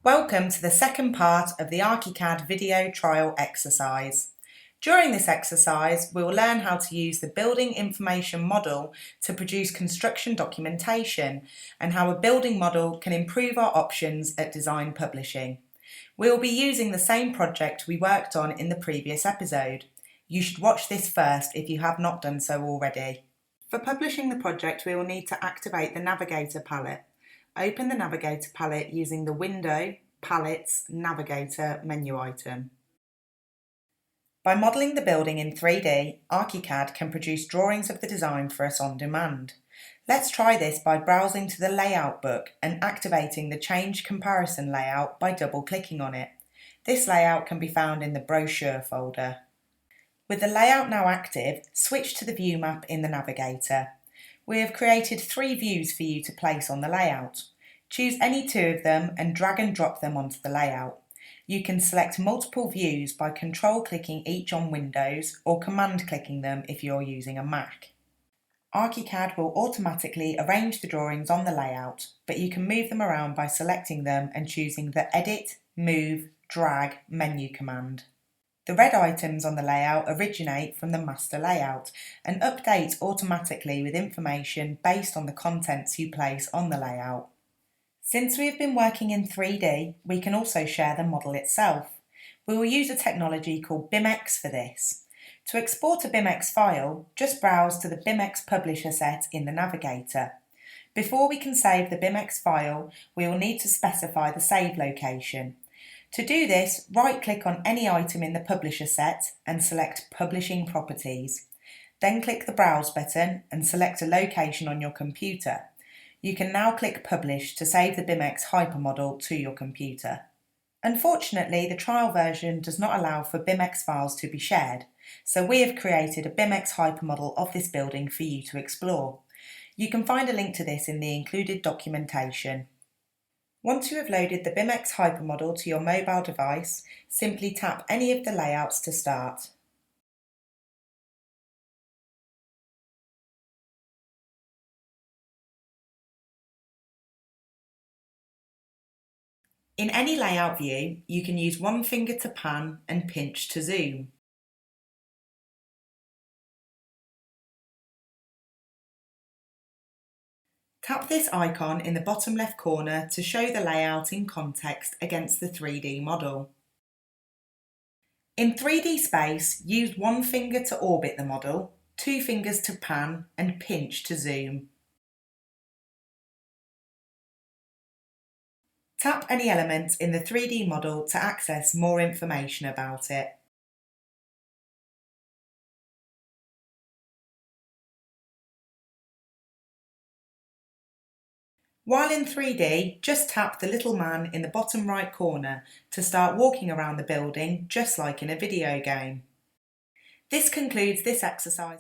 Welcome to the second part of the ARCHICAD video trial exercise. During this exercise, we will learn how to use the building information model to produce construction documentation and how a building model can improve our options at design publishing. We will be using the same project we worked on in the previous episode. You should watch this first if you have not done so already. For publishing the project, we will need to activate the Navigator palette. Open the Navigator palette using the Window, Palettes, Navigator menu item. By modelling the building in 3D, ARCHICAD can produce drawings of the design for us on demand. Let's try this by browsing to the Layout book and activating the Change Comparison layout by double-clicking on it. This layout can be found in the Brochure folder. With the layout now active, switch to the View map in the Navigator. We have created 3 views for you to place on the layout. Choose any 2 of them and drag and drop them onto the layout. You can select multiple views by control-clicking each on Windows or command-clicking them if you're using a Mac. ARCHICAD will automatically arrange the drawings on the layout, but you can move them around by selecting them and choosing the Edit, Move, Drag menu command. The red items on the layout originate from the master layout and update automatically with information based on the contents you place on the layout. Since we have been working in 3D, we can also share the model itself. We will use a technology called BIMX for this. To export a BIMX file, just browse to the BIMX Publisher set in the Navigator. Before we can save the BIMX file, we will need to specify the save location. To do this, right-click on any item in the Publisher set and select Publishing Properties. Then click the Browse button and select a location on your computer. You can now click Publish to save the BIMX hypermodel to your computer. Unfortunately, the trial version does not allow for BIMX files to be shared, so we have created a BIMX hypermodel of this building for you to explore. You can find a link to this in the included documentation. Once you have loaded the BIMX hypermodel to your mobile device, simply tap any of the layouts to start. In any layout view, you can use one finger to pan and pinch to zoom. Tap this icon in the bottom left corner to show the layout in context against the 3D model. In 3D space, use one finger to orbit the model, 2 fingers to pan and pinch to zoom. Tap any element in the 3D model to access more information about it. While in 3D, just tap the little man in the bottom right corner to start walking around the building just like in a video game. This concludes this exercise.